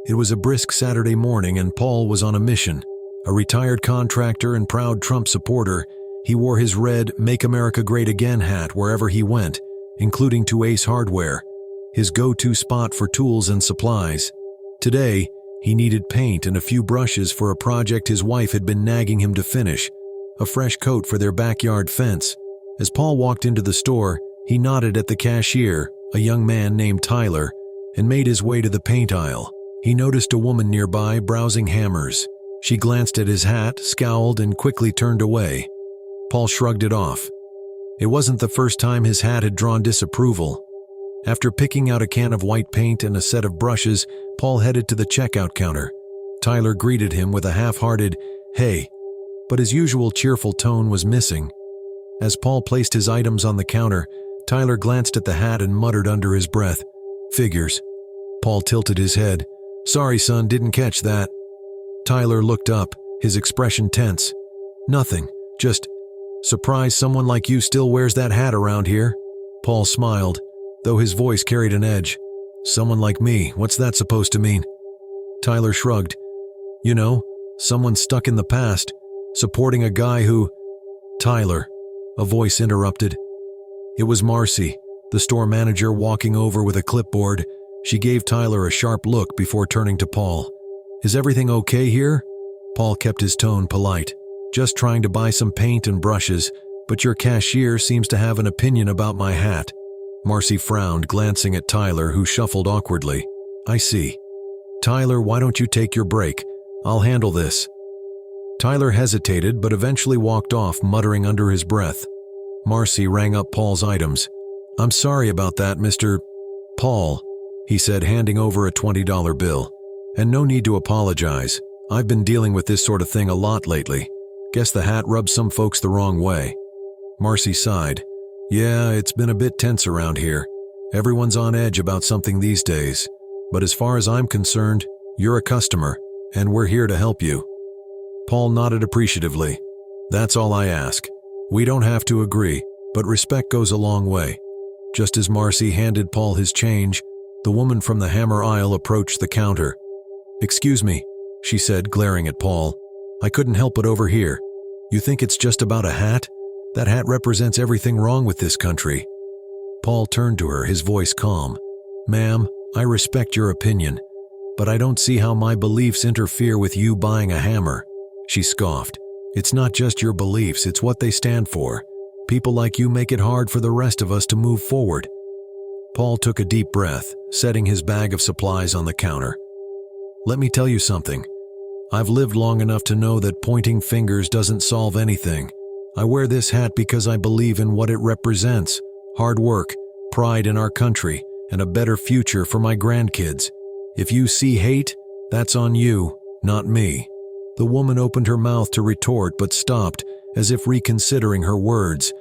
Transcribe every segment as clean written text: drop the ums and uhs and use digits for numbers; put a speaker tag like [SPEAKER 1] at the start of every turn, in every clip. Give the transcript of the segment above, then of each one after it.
[SPEAKER 1] It was a brisk Saturday morning and Paul was on a mission. A retired contractor and proud Trump supporter, he wore his red "Make America Great Again" hat wherever he went, including to Ace Hardware, his go-to spot for tools and supplies. Today, he needed paint and a few brushes for a project his wife had been nagging him to finish, a fresh coat for their backyard fence. As Paul walked into the store, he nodded at the cashier, a young man named Tyler, and made his way to the paint aisle. He noticed a woman nearby browsing hammers. She glanced at his hat, scowled, and quickly turned away. Paul shrugged it off. It wasn't the first time his hat had drawn disapproval. After picking out a can of white paint and a set of brushes, Paul headed to the checkout counter. Tyler greeted him with a half-hearted, "Hey," but his usual cheerful tone was missing. As Paul placed his items on the counter, Tyler glanced at the hat and muttered under his breath, "Figures." Paul tilted his head. "Sorry, son, didn't catch that." Tyler looked up, his expression tense. "Nothing, just, surprised someone like you still wears that hat around here." Paul smiled, though his voice carried an edge. "Someone like me, what's that supposed to mean?" Tyler shrugged. "You know, someone stuck in the past, supporting a guy who—" "Tyler," a voice interrupted. It was Marcy, the store manager, walking over with a clipboard. She gave Tyler a sharp look before turning to Paul. "Is everything okay here?" Paul kept his tone polite. "Just trying to buy some paint and brushes, but your cashier seems to have an opinion about my hat." Marcy frowned, glancing at Tyler, who shuffled awkwardly. "I see. Tyler, why don't you take your break? I'll handle this." Tyler hesitated, but eventually walked off, muttering under his breath. Marcy rang up Paul's items. "I'm sorry about that, Mr. Paul," he said, handing over a $20 bill. "And no need to apologize. I've been dealing with this sort of thing a lot lately. Guess the hat rubs some folks the wrong way." Marcy sighed. "Yeah, it's been a bit tense around here. Everyone's on edge about something these days. But as far as I'm concerned, you're a customer, and we're here to help you." Paul nodded appreciatively. "That's all I ask. We don't have to agree, but respect goes a long way." Just as Marcy handed Paul his change, the woman from the hammer aisle approached the counter. "Excuse me," she said, glaring at Paul. "I couldn't help but overhear. You think it's just about a hat? That hat represents everything wrong with this country." Paul turned to her, his voice calm. "Ma'am, I respect your opinion, but I don't see how my beliefs interfere with you buying a hammer." She scoffed. "It's not just your beliefs, it's what they stand for. People like you make it hard for the rest of us to move forward." Paul took a deep breath, setting his bag of supplies on the counter. "Let me tell you something. I've lived long enough to know that pointing fingers doesn't solve anything. I wear this hat because I believe in what it represents: hard work, pride in our country, and a better future for my grandkids. If you see hate, that's on you, not me." The woman opened her mouth to retort but stopped, as if reconsidering her words.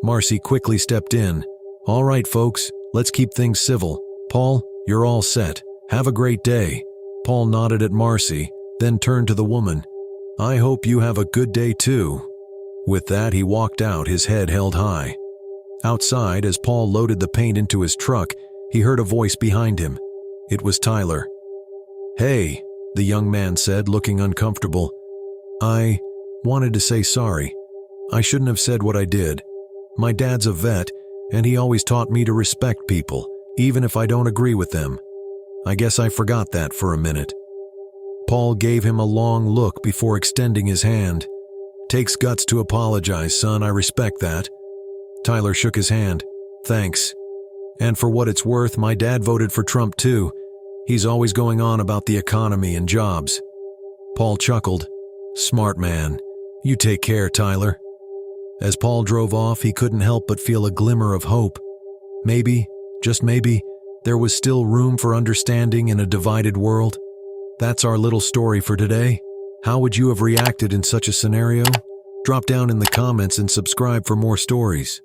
[SPEAKER 1] Marcy quickly stepped in. "All right, folks, let's keep things civil. Paul, you're all set. Have a great day." Paul nodded at Marcy, then turned to the woman. "I hope you have a good day too." With that, he walked out, his head held high. Outside, as Paul loaded the paint into his truck, he heard a voice behind him. It was Tyler. "Hey," the young man said, looking uncomfortable. "I wanted to say sorry. I shouldn't have said what I did. My dad's a vet, and he always taught me to respect people, even if I don't agree with them. I guess I forgot that for a minute." Paul gave him a long look before extending his hand. "Takes guts to apologize, son, I respect that." Tyler shook his hand. "Thanks. And for what it's worth, my dad voted for Trump too. He's always going on about the economy and jobs." Paul chuckled. "Smart man. You take care, Tyler." As Paul drove off, he couldn't help but feel a glimmer of hope. Maybe, just maybe, there was still room for understanding in a divided world. That's our little story for today. How would you have reacted in such a scenario? Drop down in the comments and subscribe for more stories.